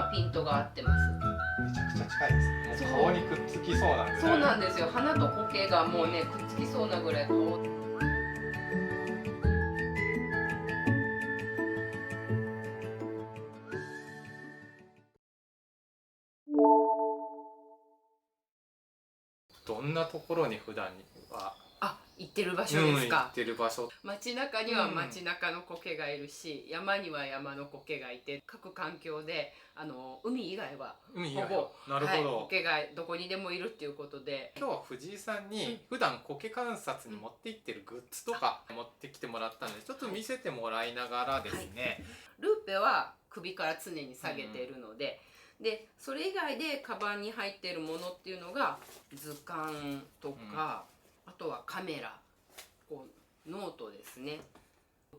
今ピントが合ってます。めちゃくちゃ近いですね。もう顔にくっつきそうなんで。そうなんですよ。花と苔がもうねくっつきそうなぐらい顔。どんなところに普段は行ってる場所ですか。行ってる場所。街中には街中の苔がいるし、山には山の苔がいて、各環境で海以外はほぼなるほど、苔がどこにでもいるっていうことで、今日は藤井さんに普段苔観察に持って行ってるグッズとか持ってきてもらったので、ちょっと見せてもらいながらですね、ルーペは首から常に下げているので、でそれ以外でカバンに入っているものっていうのが図鑑とか、あとはカメラ、こうノートですね、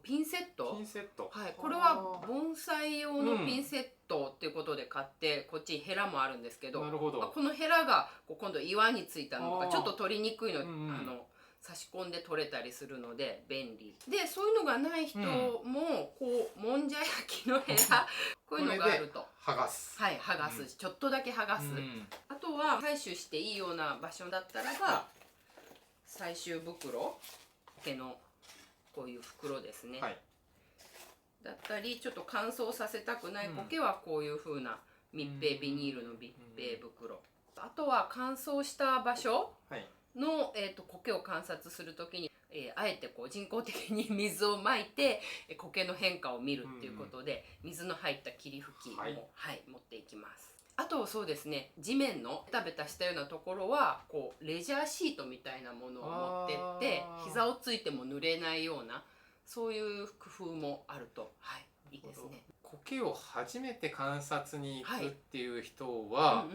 ピンセット、はい、これは盆栽用のピンセットっていうことで買って、こっちにヘラもあるんですけど、このヘラが今度岩についたのとかちょっと取りにくいの、差し込んで取れたりするので便利で、そういうのがない人もこうもんじゃ焼きのヘラこういうのがあると剥がす、はい、剥がす、ちょっとだけ剥がす、あとは採取していいような場所だったらば採集袋、苔のこういう袋ですね、だったり、ちょっと乾燥させたくない苔はこういう風な密閉ビニールの密閉袋、あとは乾燥した場所の、苔を観察するときに、あえてこう人工的に水をまいて苔の変化を見るっていうことで、水の入った霧吹きも、持っていきます。あとそうですね、地面のベタベタしたようなところはこうレジャーシートみたいなものを持ってって膝をついても濡れないような、そういう工夫もあると、いいですね。苔を初めて観察に行くっていう人は、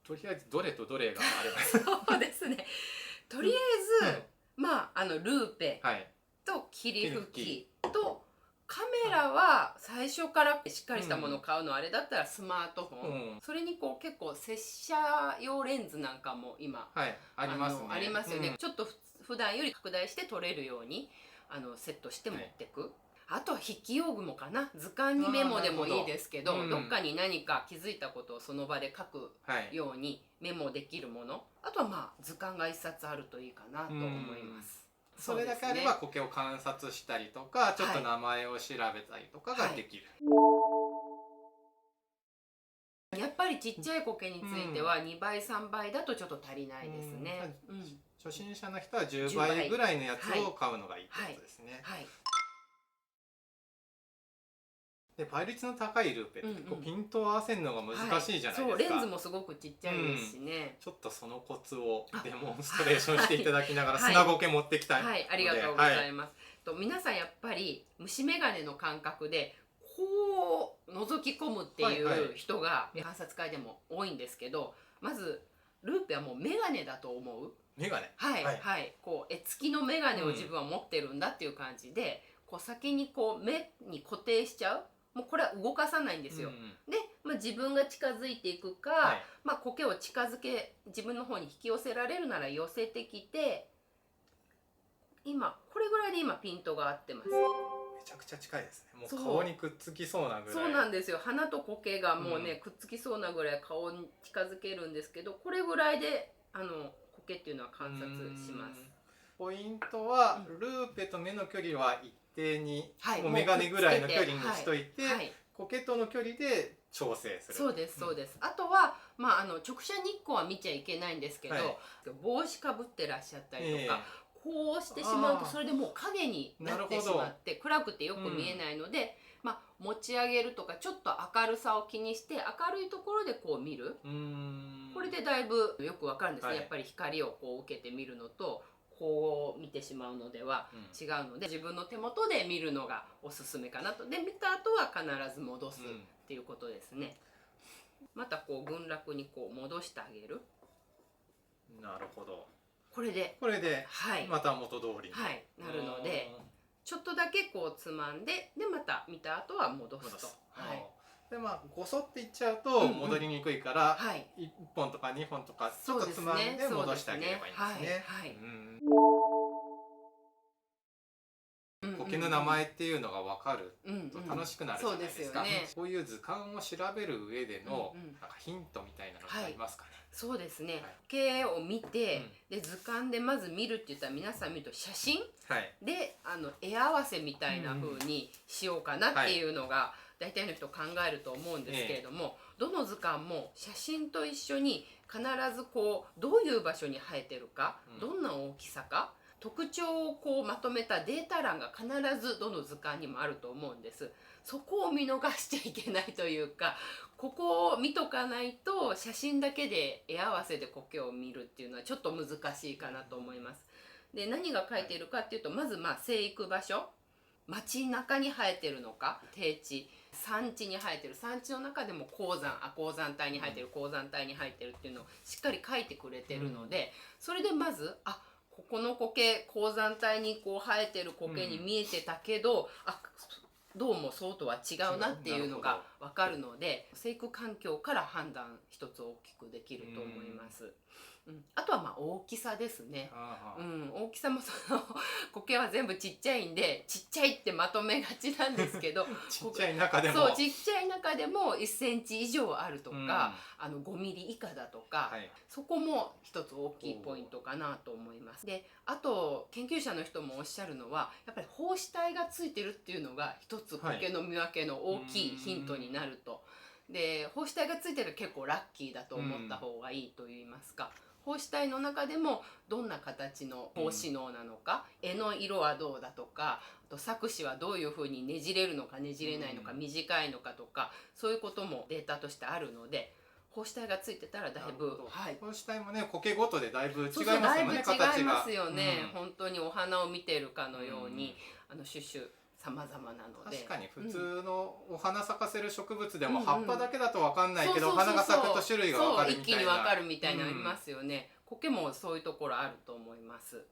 とりあえずどれとどれがあればそうですね、とりあえず、ルーペと霧吹きとカメラは最初からしっかりしたものを買うのはあれだったらスマートフォン、それにこう結構接写用レンズなんかも今、ありますね。ありますよね、ちょっと普段より拡大して撮れるようにセットして持ってく、あとは筆記用具もかな、図鑑にメモでもいいですけど、どっかに何か気づいたことをその場で書くようにメモできるもの、あとは図鑑が一冊あるといいかなと思います。それだけあれば苔を観察したりとか、ちょっと名前を調べたりとかができる。やっぱりちっちゃい苔については2倍3倍だとちょっと足りないですね。初心者の人は10倍ぐらいのやつを買うのがいいってことですね。で倍率の高いルーペってピントを合わせるのが難しいじゃないですか。そう、レンズもすごくちっちゃいですしね。ちょっとそのコツをデモンストレーションしていただきながら砂苔持ってきたい。はい、ありがとうございます。皆さんやっぱり虫眼鏡の感覚でこう覗き込むっていう人が観察会でも多いんですけど、まずルーペはもう眼鏡だと思う。眼鏡。こう絵付きの眼鏡を自分は持ってるんだっていう感じで、こう先にこう目に固定しちゃう。もうこれは動かさないんですよ。で、自分が近づいていくか、苔を近づけ自分の方に引き寄せられるなら寄せてきて、今これぐらいで今ピントが合ってます。めちゃくちゃ近いですね。もう顔にくっつきそうなぐらい。そうなんですよ。花と苔がもうね、くっつきそうなぐらい顔に近づけるんですけど、これぐらいで苔っていうのは観察します。ポイントはルーペと目の距離は一定に、もう眼鏡ぐらいの距離にしといて、苔との距離で調整する。そうですそうです。あとは直射日光は見ちゃいけないんですけど、帽子かぶってらっしゃったりとか、こうしてしまうとそれでもう影になってしまって暗くてよく見えないので、持ち上げるとかちょっと明るさを気にして明るいところでこう見る、これでだいぶよくわかるんですね。やっぱり光をこう受けて見るのとこう見てしまうのでは違うので、自分の手元で見るのがおすすめかなと。で見た後は必ず戻すっていうことですね。またこう群落にこう戻してあげる。なるほど。これでまた元通りになるので、ちょっとだけこうつまんで、また見た後は戻すと。でごそっていっちゃうと戻りにくいから、1本とか2本とかちょっとつまんで戻してあげればいいんですね。苔の名前っていうのが分かると楽しくなるじゃないですか。こういう図鑑を調べる上でのなんかヒントみたいなのってありますかね。そうですね、苔を見て、で図鑑でまず見るって言ったら皆さん見ると写真で絵合わせみたいな風にしようかなっていうのが大体の人考えると思うんですけれども、どの図鑑も写真と一緒に必ずこうどういう場所に生えてるか、どんな大きさか特徴をこうまとめたデータ欄が必ずどの図鑑にもあると思うんです。そこを見逃しちゃいけないというか、ここを見とかないと写真だけで絵合わせで苔を見るっていうのはちょっと難しいかなと思います。で何が書いているかっていうと、まず生育場所、街中に生えてるのか、低地、山地に生えてる、山地の中でも鉱山帯に生えてる、鉱山帯に生えてるっていうのをしっかり書いてくれてるので、それでまずここの苔、鉱山帯にこう生えてる苔に見えてたけど、どうもそうとは違うなっていうのが分かるので、生育環境から判断一つ大きくできると思います。あとは大きさですね。大きさも苔は全部ちっちゃいんで、ちっちゃいってまとめがちなんですけどちっちゃい中でもそう、ちっちゃい中でも1センチ以上あるとか、5ミリ以下だとか、そこも一つ大きいポイントかなと思います。であと研究者の人もおっしゃるのは、やっぱり胞子体がついてるっていうのが一つ苔の見分けの大きいヒントになると。で胞子体がついてる結構ラッキーだと思った方がいいと言いますか。胞子体の中でもどんな形の胞子能なのか、絵の色はどうだとか、あと錯視はどういうふうにねじれるのかねじれないのか、短いのかとか、そういうこともデータとしてあるので、胞子体がついてたらだいぶ、胞子体もね苔ごとでだいぶ違いますよね。だいぶ違いますよね。本当にお花を見てるかのように種々様々なので、確かに普通のお花咲かせる植物でも葉っぱだけだと分かんないけど、お花が咲くと種類が分かるみたいな、一気に分かるみたいなのありますよね。苔もそういうところあると思います。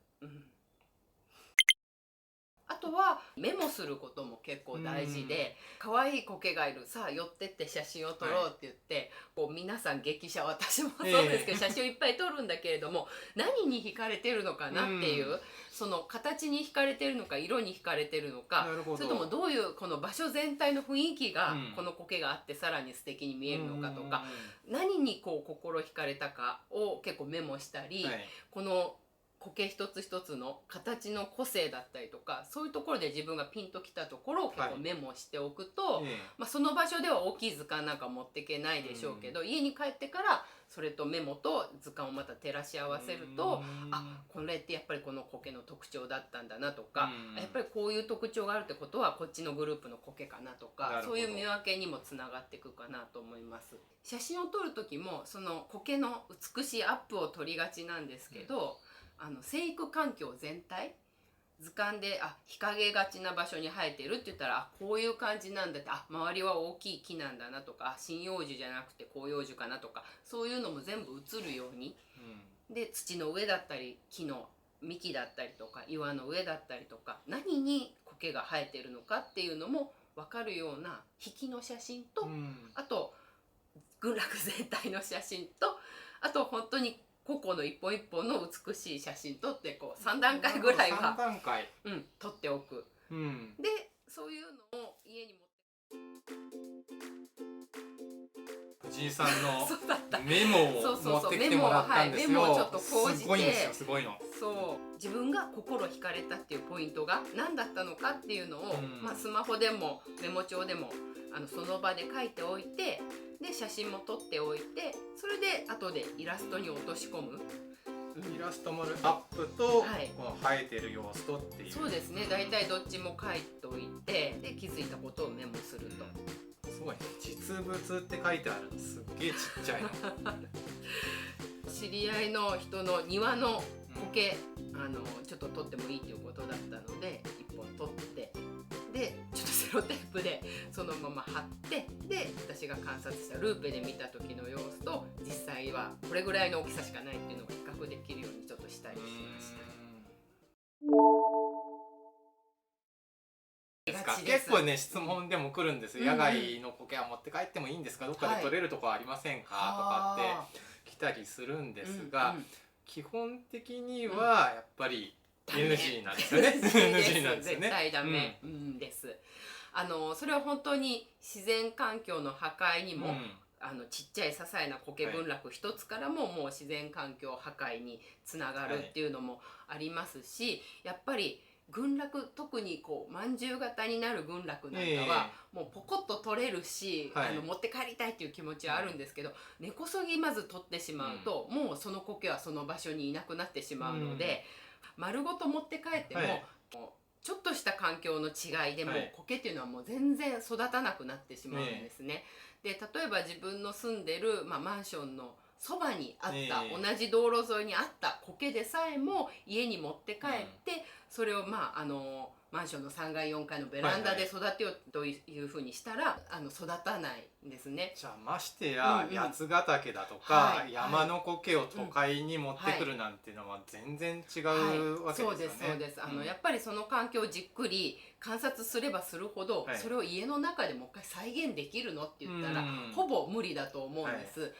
あとはメモすることも結構大事で、可愛い苔がいる、さあ寄ってって写真を撮ろうって言って、こう皆さん激写、私もそうですけど、写真をいっぱい撮るんだけれども、何に惹かれてるのかなっていう、その形に惹かれてるのか、色に惹かれてるのか、それともどういうこの場所全体の雰囲気がこの苔があってさらに素敵に見えるのかとか、何にこう心惹かれたかを結構メモしたり、この苔一つ一つの形の個性だったりとか、そういうところで自分がピンときたところを結構メモしておくと、その場所では大きい図鑑なんか持っていけないでしょうけど、家に帰ってからそれとメモと図鑑をまた照らし合わせると、これってやっぱりこの苔の特徴だったんだなとか、やっぱりこういう特徴があるってことはこっちのグループの苔かなとか、そういう見分けにもつながっていくかなと思います。写真を撮る時もその苔の美しいアップを撮りがちなんですけど、生育環境全体、図鑑で日陰がちな場所に生えてるって言ったら、こういう感じなんだって、周りは大きい木なんだなとか、針葉樹じゃなくて広葉樹かなとか、そういうのも全部映るように、で土の上だったり木の幹だったりとか岩の上だったりとか、何に苔が生えてるのかっていうのも分かるような引きの写真と、あと群落全体の写真と、あと本当に個々の一本一本の美しい写真撮って、こう3段階ぐらいは撮っておく。でそういうのを家に持って藤井さんのメモを持ってきてもらったんですよ。メモをちょっと講じて、すごいんですよ、すごいの。そう自分が心惹かれたっていうポイントが何だったのかっていうのを、スマホでもメモ帳でもその場で書いておいて、で写真も撮っておいて、それで後でイラストに落とし込む。イラストもアップと、この生えてる様子とっていう。そうですね、大体どっちも書いておいて、で気づいたことをメモすると。すごいね、実物って書いてあるのすっげえちっちゃいの。知り合いの人の庭の苔、ちょっと撮ってもいいということだったので1本撮って、でちょっとセロテープでそのまま貼って、で私が観察したルーペで見た時の様子と実際はこれぐらいの大きさしかないっていうのを比較できるようにちょっとしたりしました。結構ね質問でも来るんですよ。野外の苔は持って帰ってもいいんですか、どっかで取れるとこありませんかとかって来たりするんですが、基本的にはやっぱり NG なんですよね。NG なんですよね。絶対ダメ、です。それは本当に自然環境の破壊にも、ちっちゃい些細な苔群落一つからももう自然環境破壊につながるっていうのもありますし、やっぱり群落、特にこうまんじゅう型になる群落なんかはもうポコッと取れるし、持って帰りたいっていう気持ちはあるんですけど、根こそぎまず取ってしまうと、もうその苔はその場所にいなくなってしまうので、丸ごと持って帰っても、ちょっとした環境の違いでも苔っていうのはもう全然育たなくなってしまうんですね。で例えば自分の住んでる、マンションのそばにあった、同じ道路沿いにあった苔でさえも家に持って帰って、それをマンションの3階4階のベランダで育てようというふうにしたら育たないんですね。じゃあましてや八ヶ岳だとか山の苔を都会に持ってくるなんていうのは全然違うわけですよね。そうですそうです。やっぱりその環境をじっくり観察すればするほど、それを家の中でもう一回再現できるのって言ったらほぼ無理だと思うんです。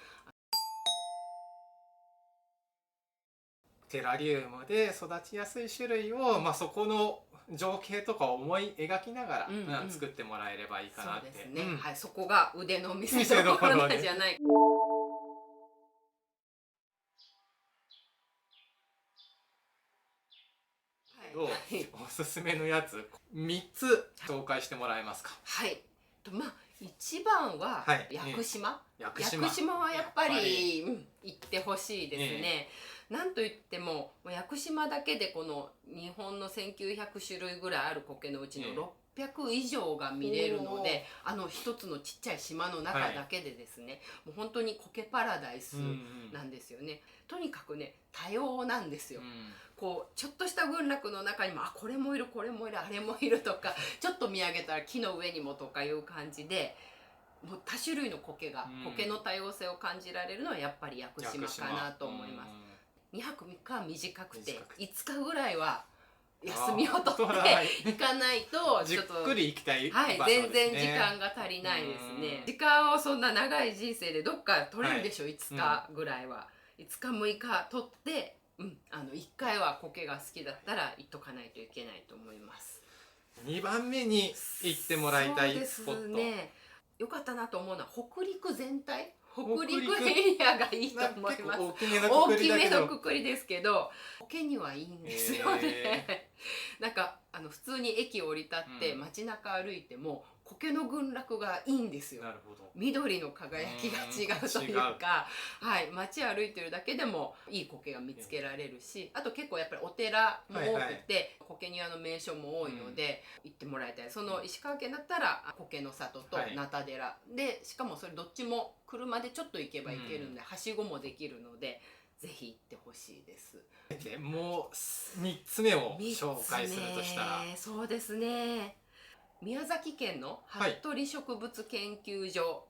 テラリウムで育ちやすい種類を、そこの情景とか思い描きながら、作ってもらえればいいかなって。そうですね。はい、そこが腕の見せ所なんじゃないか。おすすめのやつ3つ紹介してもらえますか。はい。一番は屋久島。屋久島はやっぱり行ってほしいですね。なんといっても屋久島だけでこの日本の1900種類ぐらいある苔のうちの600以上が見れるので、一つのちっちゃい島の中だけでですね、もう本当に苔パラダイスなんですよね。とにかくね多様なんですよ。こうちょっとした群落の中にもこれもいるこれもいるあれもいるとか、ちょっと見上げたら木の上にもとかいう感じで。もう多種類の苔の多様性を感じられるのはやっぱり屋久島かなと思います。2泊3日は短くて5日ぐらいは休みを取って行かないとちょっとじっくり行きたい場所ですね。全然時間が足りないですね。時間をそんな長い人生でどっか取れるでしょ、5日ぐらいは。5日6日取って1回は苔が好きだったら行っとかないといけないと思います。2番目に行ってもらいたいスポット、よかったなと思うのは北陸全体、北陸エリアがいいと思います。大きめのくくりですけど苔にはいいんですよね。なんか普通に駅を降り立って街中歩いても苔の群落がいいんですよ。なるほど。緑の輝きが違うというか、街歩いてるだけでもいい苔が見つけられるし、あと結構やっぱりお寺も多くて苔庭の名所も多いので行ってもらいたい。その石川県だったら苔の里と名田寺で、しかもそれどっちも車でちょっと行けば行けるんで、はしごもできるのでぜひ行ってほしいです。もう3つ目を紹介するとしたら、そうですね、宮崎県の服部植物研究所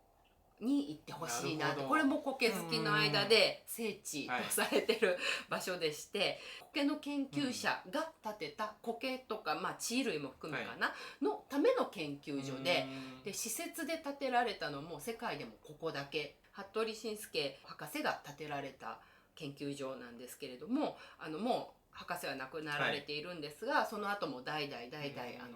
に行ってほしいなと。これも苔好きの間で聖地とされてる場所でして、苔の研究者が建てた苔とか地衣類も含むかなのための研究所で、施設で建てられたのも世界でもここだけ、服部伸介博士が建てられた研究所なんですけれども、もう博士は亡くなられているんですが、その後も代々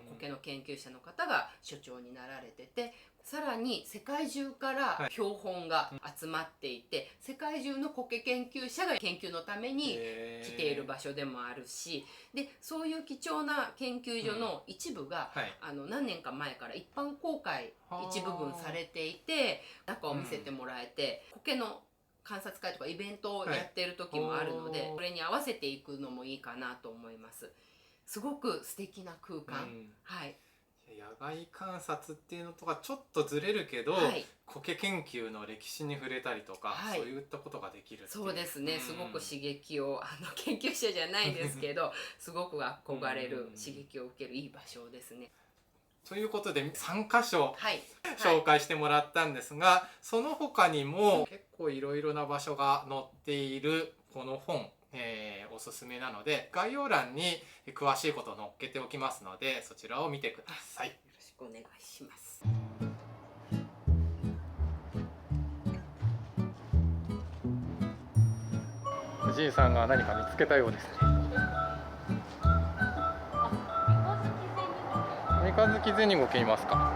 苔の研究者の方が所長になられてて、さらに世界中から標本が集まっていて、世界中の苔研究者が研究のために来ている場所でもあるし、でそういう貴重な研究所の一部が、何年か前から一般公開一部分されていて、中を見せてもらえて、苔の観察会とかイベントをやっている時もあるので、それに合わせていくのもいいかなと思います。すごく素敵な空間、野外観察っていうのとかちょっとずれるけど、苔研究の歴史に触れたりとか、そういったことができるっていう。そうですね、すごく刺激を研究者じゃないですけどすごく憧れる、刺激を受けるいい場所ですね。ということで3箇所紹介してもらったんですが、その他にも結構いろいろな場所が載っているこの本、おすすめなので概要欄に詳しいことを載っけておきますので、そちらを見てください。よろしくお願いします。藤井さんが何か見つけたようですね。三日月銭苔いますか？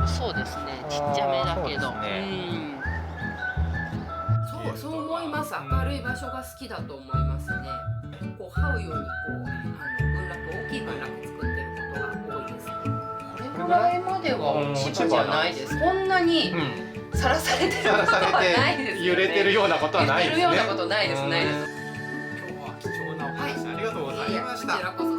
そうですね、ちっちゃめだけど。そう思います。明るい場所が好きだと思いますね。こう這うように大きい群落作ってることが多いです。これぐらいまでは落ち葉じゃないです。こんなにさらされてることはないですよね。揺れてるようなことはないですね。揺れてるようなことないです。ないです。今日は貴重なお話ありがとうございました。こちらこそ